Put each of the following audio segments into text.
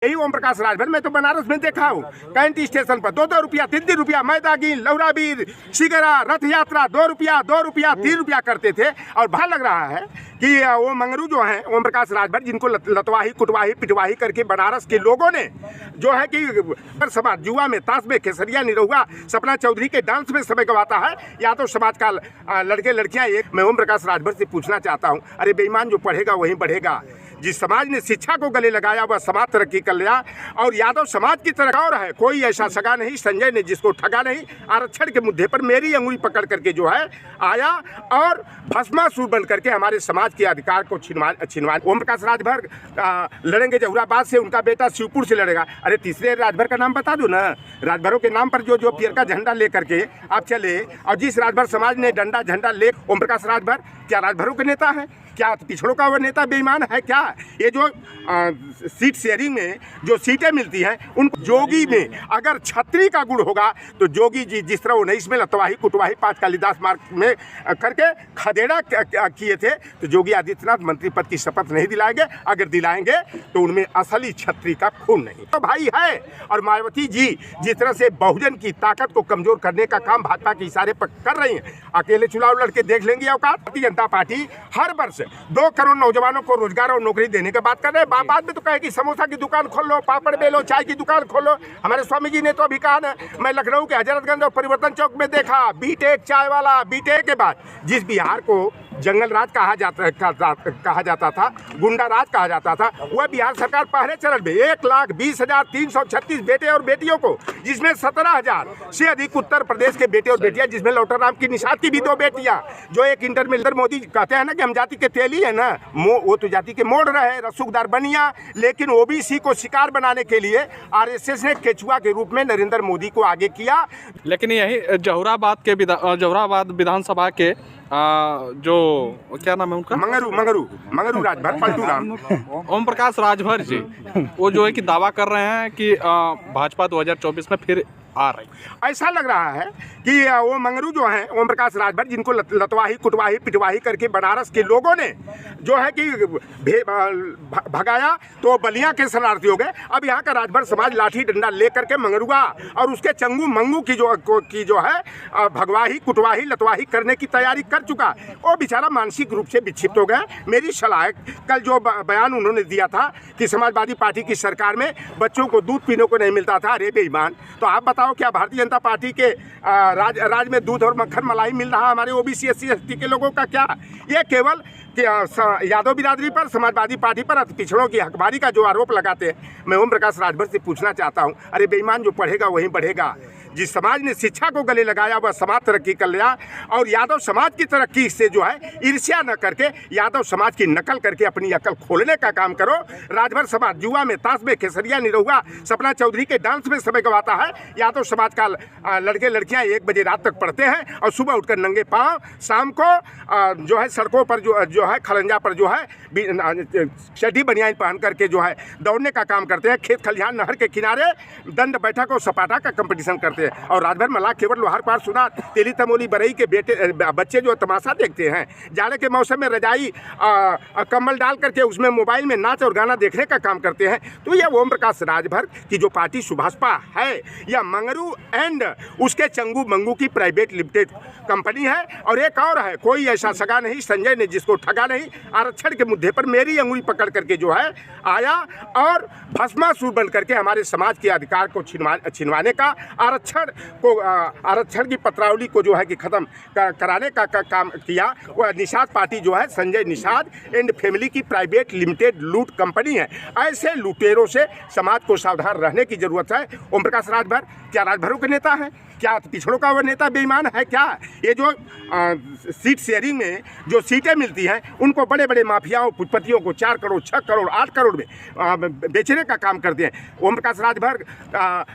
यही ओम प्रकाश राजभर मैं तो बनारस में देखा हूँ। कैंट स्टेशन पर 2-2 रुपया 3-3 रुपया मैदागिन लौराबीर शिगरा रथ यात्रा 2 रुपया 3 रुपया करते थे। और भा लग रहा है कि वो मंगरू जो हैं ओम प्रकाश राजभर, जिनको लतवाही कुटवाही पिटवाही करके बनारस के लोगों ने जो है कि समाज जुआ में ताश में केसरिया निरहुआ सपना चौधरी के डांस में समय गवाता है। या तो समाज का लड़के लड़कियां एक मैं ओम प्रकाश राजभर से पूछना चाहता हूं, अरे बेईमान जो पढ़ेगा वहीं बढ़ेगा। जिस समाज ने शिक्षा को गले लगाया वह समाज तरक्की कर लिया। और यादव समाज की तरह और है, कोई ऐसा सगा नहीं संजय ने जिसको ठगा नहीं। आरक्षण के मुद्दे पर मेरी अंगुली पकड़ करके जो है आया और भस्मासुर बन करके हमारे समाज के अधिकार को छिनवा। ओम प्रकाश राजभर लड़ेंगे जहुराबाद से, उनका बेटा शिवपुर से लड़ेगा। अरे तीसरे राजभर का नाम बता दो ना। राजभरों के नाम पर जो पियर का झंडा लेकर के आप चले, और जिस राजभर समाज ने डंडा झंडा ले, ओम प्रकाश राजभर क्या राजभरों के नेता है? क्या पिछड़ों का वो नेता बेईमान है क्या? ये जो सीट शेयरिंग में जो सीटें मिलती हैं उन जोगी में अगर छतरी का गुण होगा तो जोगी जी जिस तरह 19 में लतवाही कुटवाही 5 कालिदास मार्ग में करके खदेड़ा किए थे, तो योगी आदित्यनाथ मंत्री पद की शपथ नहीं दिलाएंगे। अगर दिलाएंगे तो उनमें असली छतरी का खून नहीं तो भाई है। और मायावती जी जिस तरह से बहुजन की ताकत को कमजोर करने का काम भाजपा के इशारे पर कर रही हैं, अकेले चुनाव लड़के देख लेंगे औकात। भारतीय जनता पार्टी हर वर्ष 2 करोड़ नौजवानों को रोजगार और नौकरी देने की बात कर रहे हैं। बाद में तो कहे कि समोसा की दुकान खोल लो, पापड़ बेलो, चाय की दुकान खोलो। हमारे स्वामी जी ने तो अभी कहा ना, मैं लखनऊ के हजरतगंज और परिवर्तन चौक में देखा बीटेक चाय वाला। बीटेक के बाद जिस बिहार को जंगल राज कहा जाता था, गुंडा राज कहा जाता था, वह बिहार सरकार पहले चरण में 1,20,336 बेटे और बेटियों को, जिसमें 17,000 से अधिक उत्तर प्रदेश के बेटे और बेटियां, जिसमें लौटर राम की निषाद की भी 2 बेटियां, जो एक इंटरमिलियर मोदी कहते हैं ना कि हम जाति के तेली है ना, वो तो जाति के मोड़ रहे रसूखदार बनिया। लेकिन ओबीसी को शिकार बनाने के लिए आरएसएस ने केचुआ के रूप में नरेंद्र मोदी को आगे किया। लेकिन यही जहुराबाद विधानसभा के जो क्या नाम है उनका, मंगरू राजभर पलटू राम ओम प्रकाश राजभर जी, वो जो है कि दावा कर रहे हैं कि भाजपा 2024 में फिर आ रही। ऐसा लग रहा है कि वो मंगरू जो हैं ओम प्रकाश राजभर, जिनको लतवाही कुटवाही पिटवाही करके बनारस के लोगों ने जो है कि भगाया, तो बलिया के शरणार्थी हो गए। अब यहाँ का राजभर समाज लाठी डंडा लेकर के मंगरुआ और उसके चंगू मंगू की जो है भगवाही कुटवाही लतवाही करने की तैयारी कर चुका। वो बेचारा मानसिक रूप से विक्षिप्त हो गया। मेरी सलाह है, कल जो बयान उन्होंने दिया था कि समाजवादी पार्टी की सरकार में बच्चों को दूध पीने को नहीं मिलता था, अरे बेईमान, तो आप बताओ क्या भारतीय जनता पार्टी के राज में दूध और मक्खन मलाई मिल रहा है हमारे ओबीसी SC ST के लोगों का? क्या ये केवल यादव बिरादरी पर, समाजवादी पार्टी पर पिछड़ों की हकबारी का जो आरोप लगाते हैं? मैं ओम प्रकाश राजभर से पूछना चाहता हूं, अरे बेईमान जो पढ़ेगा वहीं बढ़ेगा। जिस समाज ने शिक्षा को गले लगाया वह समाज तरक्की कर लिया। और यादव समाज की तरक्की से जो है ईर्ष्या न करके यादव समाज की नकल करके अपनी अकल खोलने का काम करो। राजभर समाज जुआ में ताश में केसरिया निरहुआ सपना चौधरी के डांस में समय गवाता है। यादव समाज का लड़के लड़कियां 1 बजे रात तक पढ़ते हैं और सुबह उठकर नंगे पांव शाम को जो है सड़कों पर जो है खलंजा पर जो है चड्डी बनियान पहन करके जो है दौड़ने का काम करते हैं। खेत खलिहान नहर के किनारे दंड बैठक और सपाटा का कंपटीशन करते हैं। और राजभर मल्लाह केवल लोहार पार सुना तेली तमोली बरई के बच्चे जो तमाशा देखते हैं। जाड़े के मौसम में रजाई कम्बल डाल करके उसमें मोबाइल में नाच और गाना देखने का काम करते हैं। तो यह ओम प्रकाश राजभर की जो पार्टी सुभाषपा है, यह मंगरू एंड उसके चंगू मंगू की प्राइवेट लिमिटेड कंपनी है। और एक और है, कोई ऐसा सगा नहीं संजय ने जिसको ठगा नहीं। आरक्षण के मुद्दे पर मेरी अंगुली पकड़ करके जो है आया और भस्मासुर बन करके हमारे समाज के अधिकार को छिनवाने का, आरक्षण की पत्रावली को जो है कि खत्म कराने का काम किया। वह निषाद पार्टी जो है संजय निषाद एंड फैमिली की प्राइवेट लिमिटेड लूट कंपनी है। ऐसे लुटेरों से समाज को सावधान रहने की जरूरत है। ओम प्रकाश राजभर क्या राजभरों के नेता है? क्या पिछड़ों का वो नेता बेईमान है क्या? ये जो सीट शेयरिंग में जो सीटें मिलती हैं उनको बड़े बड़े माफियाओं पुष्पतियों को 4 करोड़ 6 करोड़ 8 करोड़ में बेचने का काम करते हैं। ओम प्रकाश राजभर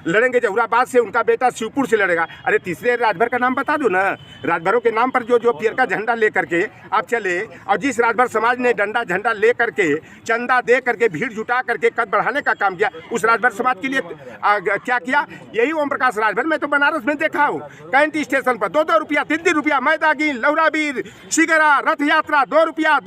लड़ेंगे जहुराबाद से, उनका बेटा शिवपुर से लड़ेगा। अरे तीसरे राजभर का नाम बता दो ना। राजभरों के नाम पर जो पियर का झंडा ले करके आप चले, और जिस राजभर समाज ने डंडा झंडा ले करके चंदा दे करके भीड़ जुटा करके कद बढ़ाने का काम किया, उस राजभर समाज के लिए क्या किया? यही ओम प्रकाश राजभर मैं तो बनारस में में देखा हूँ कैंट स्टेशन पर 2-2 रुपया 3-3 रुपया मैदागिन लौराबीर शिगरा रथ यात्रा 2 रुपया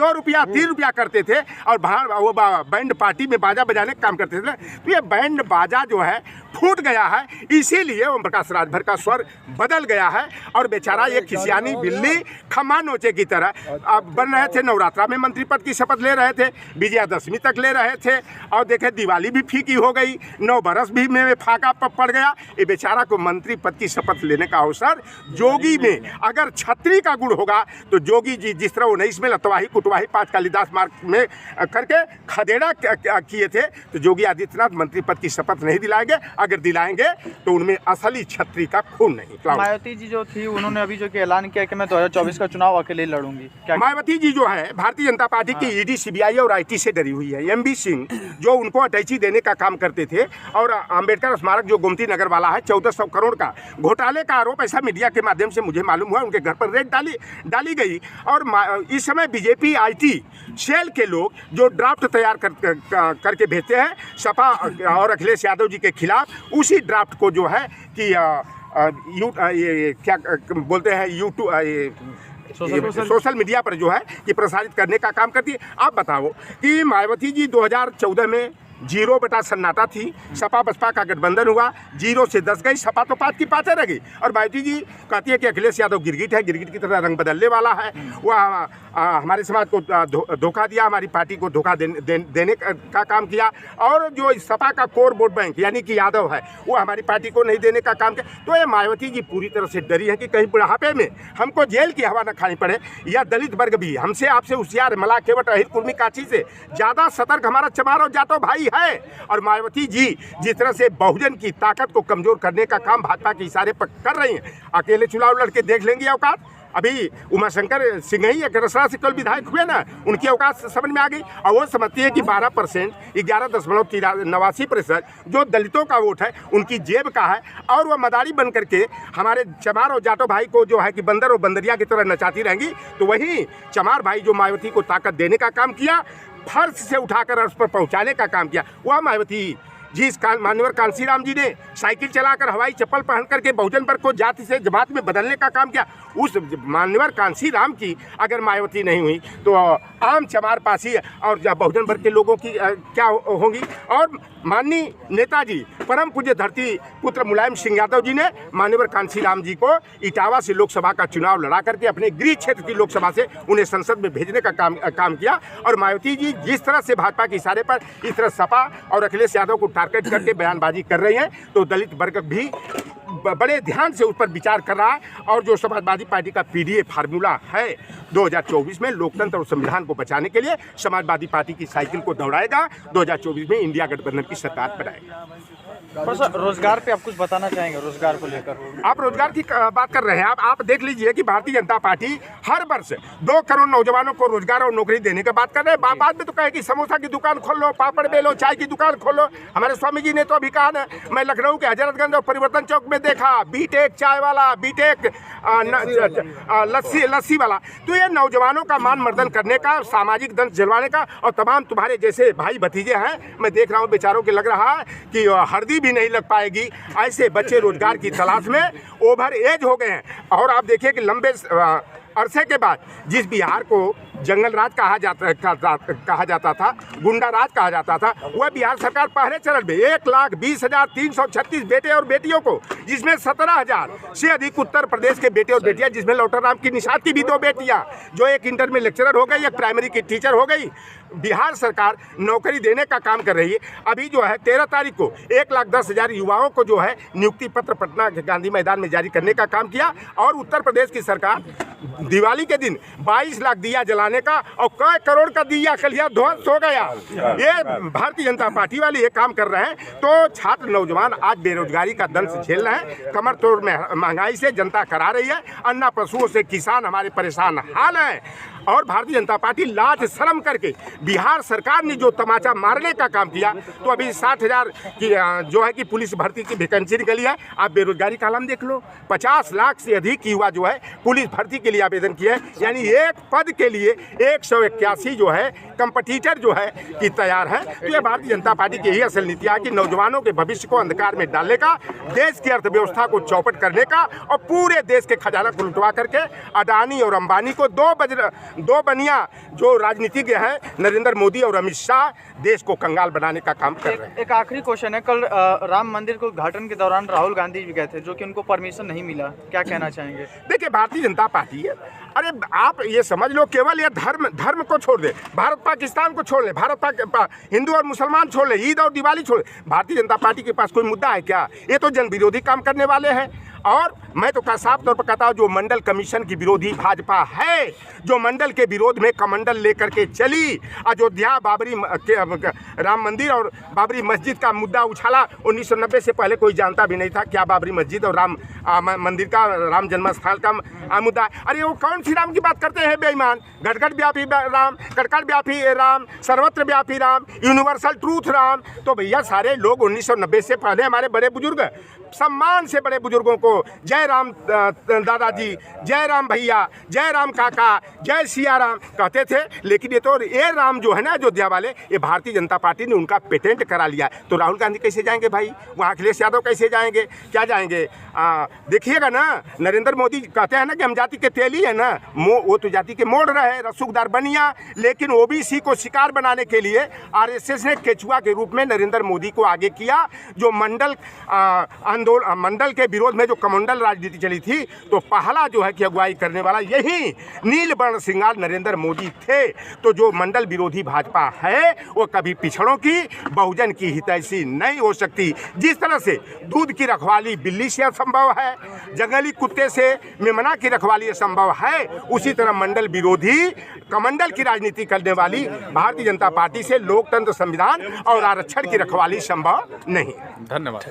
3 रुपया करते थे और वो बैंड पार्टी में बाजा बजाने का काम करते थे। तो ये बैंड बाजा जो है फूट गया है, इसीलिए ओम प्रकाश राजभर का स्वर बदल गया है और बेचारा एक खिसियानी बिल्ली खम्मा नोचे की तरह अब बन रहे थे। नवरात्रा में मंत्री पद की शपथ ले रहे थे, विजयादशमी तक ले रहे थे और देखे दिवाली भी फीकी हो गई, 9 बरस भी में फाका पड़ गया। ये बेचारा को मंत्री पद की शपथ लेने का अवसर जोगी में अगर छत्री का गुण होगा तो जोगी जी जिस तरह 19 में लतवाही कुटवाही 5 कालिदास मार्ग में करके खदेड़ा किए थे, तो योगी आदित्यनाथ मंत्री पद की शपथ नहीं दिलाएंगे। अगर दिलाएंगे तो उनमें असली छत्री का खून नहीं। मायावती जी जो थी उन्होंने अभी जो कि ऐलान किया कि मैं 2024 का चुनाव अकेले लड़ूंगी। मायावती जी जो है भारतीय जनता पार्टी की ईडी सीबीआई और आईटी से डरी हुई है। एमबी सिंह जो उनको अटैची देने का काम करते थे और अंबेडकर स्मारक जो गोमती नगर वाला है 1400 करोड़ का घोटाले का आरोप ऐसा मीडिया के माध्यम से मुझे मालूम हुआ, उनके घर पर रेड डाली गई। और इस समय बीजेपी आईटी सेल के लोग जो ड्राफ्ट तैयार करके भेजते हैं सपा और अखिलेश यादव जी के खिलाफ, उसी ड्राफ्ट को जो है कि ये क्या बोलते हैं यूट्यूब सोशल मीडिया पर जो है कि प्रसारित करने का काम करती है। आप बताओ कि मायावती जी 2014 में 0 बटा सन्नाटा थी, सपा बसपा का गठबंधन हुआ, 0 से 10 गई, सपा तो 5 की 5 रह गई। और मायावती जी कहती है कि अखिलेश यादव गिरगिट है, गिरगिट की तरह रंग बदलने वाला है। वह हमारे समाज को धोखा दिया, हमारी पार्टी को धोखा देने का काम किया। और जो सपा का कोर वोट बैंक यानी कि यादव है वो हमारी पार्टी को नहीं देने का काम किया। तो ये मायावती जी पूरी तरह से डरी है कि कहीं बुढ़ापे में हमको जेल की हवा न खानी पड़े। या दलित वर्ग भी हमसे आपसे होशियार मला केवट अहिर कुर्मी काची से ज़्यादा सतर्क हमारा चमार और जाटो भाई है। और मायावती जी जिस तरह से बहुजन की ताकत को कमजोर करने का काम भाजपा के इशारे पर कर रही हैं, अकेले चुनाव लड़के देख लेंगे औकात। अभी उमाशंकर सिंह ही एक रसड़ा से कल विधायक हुए ना, उनकी औकात समझ में आ गई। और वो समझती है कि 12% 11.89% जो दलितों का वोट है उनकी जेब का है और वह मदारी बन करके हमारे चमार और जाटो भाई को जो है कि बंदर और बंदरिया की तरह नचाती रहेंगी। तो वही चमार भाई जो मायावती को ताकत देने का काम किया, फर्श से उठाकर अर्श पर पहुंचाने का काम किया, वह मायावती जी मान्यवर कांसीराम जी ने साइकिल चलाकर हवाई चप्पल पहन करके बहुजन वर्ग को जाति से जमात में बदलने का काम किया। उस मान्यवर कांसीराम की अगर मायावती नहीं हुई तो आम चमार पासी और बहुजन वर्ग के लोगों की क्या होंगी। और माननीय नेताजी परम पूज्य धरती पुत्र मुलायम सिंह यादव जी ने मान्यवर कांसीराम जी को इटावा से लोकसभा का चुनाव लड़ा करके अपने गृह क्षेत्र की लोकसभा से उन्हें संसद में भेजने का काम किया। और मायावती जी जिस तरह से भाजपा के इशारे पर इस तरह सपा और अखिलेश यादव को टारगेट करके बयानबाजी कर रही हैं, तो दलित वर्ग भी बड़े ध्यान से उस पर विचार कर रहा है। और जो समाजवादी पार्टी का पीडीए फार्मूला है 2024 में लोकतंत्र और संविधान को बचाने के लिए समाजवादी पार्टी की साइकिल को दौड़ाएगा, 2024 में इंडिया गठबंधन की सरकार बनाएगा। रोजगार पे आप कुछ बताना चाहेंगे? रोजगार को लेकर आप रोजगार की बात कर रहे हैं। आप देख लीजिए कि भारतीय जनता पार्टी हर वर्ष 2 करोड़ नौजवानों को रोजगार और नौकरी देने की बात कर रहे हैं। बाद में तो कहे कि समोसा की दुकान खोल लो, पापड़ बेलो, चाय की दुकान खोलो। हमारे स्वामी जी ने तो अभी कहा ना, मैं लखनऊ के हजरतगंज और परिवर्तन चौक में देखा बीटेक चाय वाला, बीटेक लस्सी वाला। तो ये नौजवानों का मान मर्दन करने का, सामाजिक दंश जलवाने का। और तमाम तुम्हारे जैसे भाई भतीजे हैं, मैं देख रहा हूँ बेचारों के लग रहा है कि हरदी भी नहीं लग पाएगी। ऐसे बच्चे रोजगार की तलाश में ओवर एज हो गए हैं। और आप देखिए कि लंबे अरसे के बाद जिस बिहार को जंगल राज कहा जाता था, गुंडा राज कहा जाता था, वह बिहार सरकार पहले चरण में 1,20,336 बेटे और बेटियों को, जिसमें 17,000 से अधिक उत्तर प्रदेश के बेटे और बेटियां, जिसमें लौटर राम की निषाद की भी 2 बेटियां, जो एक इंटर में लेक्चरर हो गई, एक प्राइमरी की टीचर हो गई। बिहार सरकार नौकरी देने का काम कर रही है। अभी जो है 13 तारीख को 1,10,000 युवाओं को जो है नियुक्ति पत्र पटना के गांधी मैदान में जारी करने का काम किया। और उत्तर प्रदेश की सरकार दिवाली के दिन 22 लाख दिया जलाने का और कई करोड़ का दिया कलिया ध्वंस हो गया। ये भारतीय जनता पार्टी वाले ये काम कर रहे हैं। तो छात्र नौजवान आज बेरोजगारी का दंश झेल रहे हैं। कमर तोड़ महंगाई से जनता करा रही है। अन्ना पशुओं से किसान हमारे परेशान हाल हैं। और भारतीय जनता पार्टी लाज शर्म करके बिहार सरकार ने जो तमाचा मारने का काम किया, तो अभी 60,000 की जो है कि पुलिस भर्ती की वैकेंसी निकली है। आप बेरोजगारी का आलम देख लो, 50 लाख से अधिक युवा जो है पुलिस भर्ती के लिए आवेदन किए हैं। यानी एक पद के लिए 181 जो है कंपटीटर जो है कि तैयार है। तो ये भारतीय जनता पार्टी की यही असल नीति है कि नौजवानों के भविष्य को अंधकार में डालने का, देश की अर्थव्यवस्था को चौपट करने का और पूरे देश के खजाना को लुटवा करके अडानी और अंबानी को दो बनिया जो राजनीतिज्ञ हैं नरेंद्र मोदी और अमित शाह देश को कंगाल बनाने का काम कर रहे हैं। एक आखिरी क्वेश्चन है, कल राम मंदिर को उद्घाटन के दौरान राहुल गांधी भी गए थे, जो कि उनको परमिशन नहीं मिला, क्या कहना चाहेंगे? देखिए, भारतीय जनता पार्टी है, अरे आप ये समझ लो केवल ये धर्म को छोड़ दे, भारत पाकिस्तान को छोड़ ले, हिंदू और मुसलमान छोड़ ले, ईद और दिवाली छोड़ ले, भारतीय जनता पार्टी के पास कोई मुद्दा है क्या? ये तो जन विरोधी काम करने वाले हैं। और मैं तो साफ तौर पर कहता हूँ, जो मंडल कमीशन की विरोधी भाजपा है, जो मंडल के विरोध में कमंडल लेकर के चली, अयोध्या बाबरी राम मंदिर और बाबरी मस्जिद का मुद्दा उछाला। 1990 से पहले कोई जानता भी नहीं था क्या बाबरी मस्जिद और राम मंदिर का, राम जन्मस्थल का मुद्दा। अरे वो कौन सी राम की बात करते हैं बेईमान? घटघट व्यापी राम, कटकट व्यापी राम, सर्वत्र व्यापी राम, यूनिवर्सल ट्रूथ राम। तो भैया सारे लोग 1990 से पहले हमारे बड़े बुजुर्ग सम्मान से बड़े बुजुर्गों को जय राम दादाजी, जय राम भैया, जय राम काका, जय सिया राम कहते थे। लेकिन ये राम जो है ना अयोध्या वाले, ये भारतीय जनता पार्टी ने उनका पेटेंट करा लिया। तो राहुल गांधी कैसे जाएंगे भाई वहाँ? अखिलेश यादव कैसे जाएंगे? क्या जाएंगे? देखिएगा ना, नरेंद्र मोदी कहते हैं ना कि हम जाति के तेली है ना, वो तो जाति के मोड़ रहे रसूखदार बनिया। लेकिन ओबीसी को शिकार बनाने के लिए आरएसएस ने केचुआ के रूप में नरेंद्र मोदी को आगे किया। जो मंडल के विरोध में जो कमंडल राजनीति चली थी, तो पहला जो है कि अगुवाई करने वाला यही नीलवर्ण श्रृंगार नरेंद्र मोदी थे। तो जो मंडल विरोधी भाजपा है वो कभी पिछड़ों की, बहुजन की हितैषी नहीं हो सकती। जिस तरह से दूध की रखवाली बिल्ली से असंभव है, जंगली कुत्ते से मेमना की रखवाली असंभव है, उसी तरह मंडल विरोधी कमंडल की राजनीति करने वाली भारतीय जनता पार्टी से लोकतंत्र, संविधान और आरक्षण की रखवाली संभव नहीं। धन्यवाद।